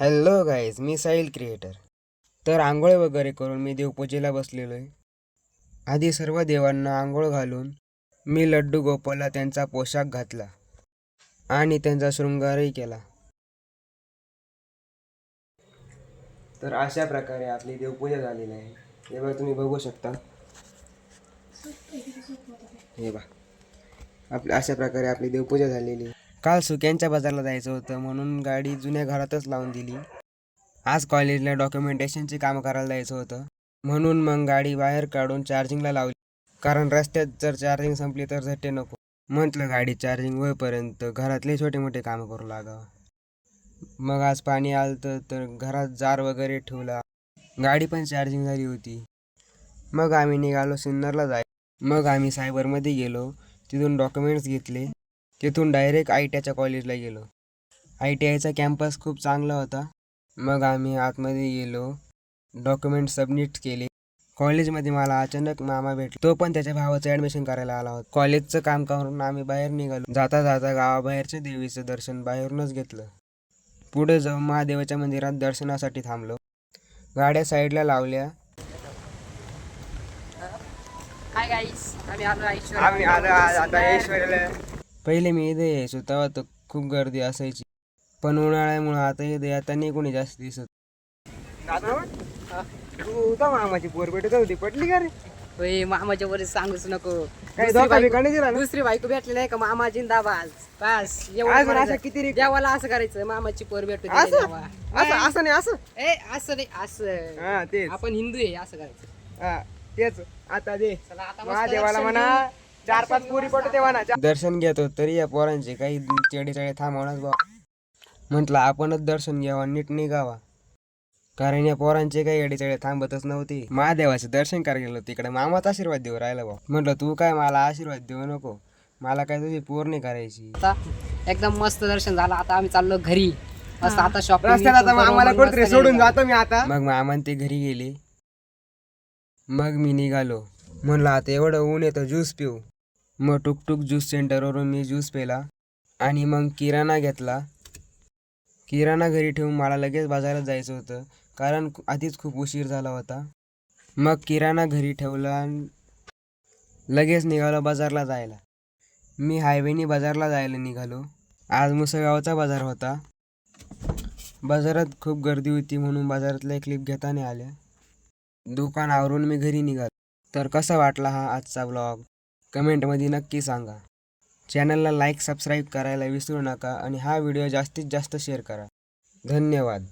Hello guys, मी Sahil creator. तर आंघोळ वगैरे करून मी देवपूजेला बसलेलो आहे. आधी सर्व देवांना आंघोळ घालून मी लड्डू गोपालला त्यांचा पोशाख घातला आणि त्यांचा शृंगारही केला. तर अशा प्रकारे आपली देवपूजा झालेली आहे. हे बघा, तुम्ही बघू शकता. हे बघा, अशा प्रकारे आपली देवपूजा झालेली आहे. काल सुक्यांच्या बाजारला जायचं होतं म्हणून गाडी जुन्या घरातच लावून दिली. आज कॉलेजला डॉक्युमेंटेशनचे काम करायला जायचं होतं म्हणून मग गाडी बाहेर काढून चार्जिंगला लावली. कारण रस्त्यात जर चार्जिंग संपली तर झट्टे नको. म्हटलं गाडी चार्जिंग होईपर्यंत घरातले छोटे मोठे काम करू लागावं. मग आज पाणी आलं तर घरात जार वगैरे ठेवला. गाडी पण चार्जिंग झाली होती. मग आम्ही निघालो सिन्नरला मग आम्ही सायबरमध्ये गेलो. तिथून डॉक्युमेंट्स घेतले. तिथून डायरेक्ट ITIच्या कॉलेजला गेलो. ITIचा कॅम्पस खूप चांगला होता. मग आम्ही आतमध्ये गेलो, डॉक्युमेंट सबमिट केले. कॉलेजमध्ये मला अचानक मामा भेटला. तो पण त्याच्या भावाचं ॲडमिशन करायला आला होता. कॉलेजचं काम करून आम्ही बाहेर निघालो. जाता जाता गावाबाहेरच्या देवीचं दर्शन बाहेरूनच घेतलं. पुढे जाऊन महादेवाच्या मंदिरात दर्शनासाठी थांबलो. गाड्या साईडला लावल्या. आम्ही आलो आता ऐश्वर्याला. पहिले मी इथे यायचो तेव्हा तर खूप गर्दी असायची, पण उन्हाळ्यामुळे आता इथे आता नाही कोणी जास्त दिसत. तू मामाची पोर भेटत होती, पटली का रे? होय, मामाच्या वर सांगूच नको. काही धोका बिका नाही दिला ना? दुसरी बायको भेटलेली आहे का मामा जिंदाबाद. बस अजून असं किती रे? देवाला असं करायचं, मामाची पोर भेटते असं असं नाही असं. असं नाही असं. हा तेच. आपण हिंदू आहे, असं करायचं. हा तेच. आता दे चला आता मस्त महादेवाला दर्शन म्हणा घेऊ. 4-5 पोरी पटते म्हणा. दर्शन घेतो तरी या पोरांचे काही चेडे थांबवणार बा. म्हटलं आपणच दर्शन घ्यावा, नीट निघावा. कारण या पोरांचे काही अडीचळे थांबतच नव्हते. महादेवाचं दर्शन करायला गेलो तिकडे मामाचा आशीर्वाद देऊ राहिला बा. म्हटलं तू काय मला आशीर्वाद देऊ नको, मला काय तुझी पोर नाही करायची. आता एकदम मस्त दर्शन झालं. आता आम्ही चाललो घरी. मस्त आता शॉपिंग रस्त्यात आता मामाला कुठतरी सोडून जातो मी आता. मग मामा ते घरी गेले. मग मी निघालो. म्हणलं आता एवढं ऊन येतं, ज्यूस पिऊ. मग टुकटुक ज्यूस सेंटरवरून मी ज्यूस पेला आणि मग किराणा घेतला. किराणा घरी ठेवून मला लगेच बाजारात जायचं होतं, कारण आधीच खूप उशीर झाला होता. मग किराणा घरी ठेवला, लगेच निघालो बाजारला जायला. मी हायवेनी बाजारला जायला निघालो. आज मुसळगावचा बाजार होता. बाजारात खूप गर्दी होती म्हणून बाजारातल्या क्लिप घेता नाही आल्या. दुकानावरून मी घरी निघालो. तर कसा वाटला हा आजचा ब्लॉग कमेंटमध्ये नक्की सांगा. चॅनलला लाईक सबस्क्राईब करायला विसरू नका आणि हा व्हिडिओ जास्तीत जास्त शेअर करा. धन्यवाद.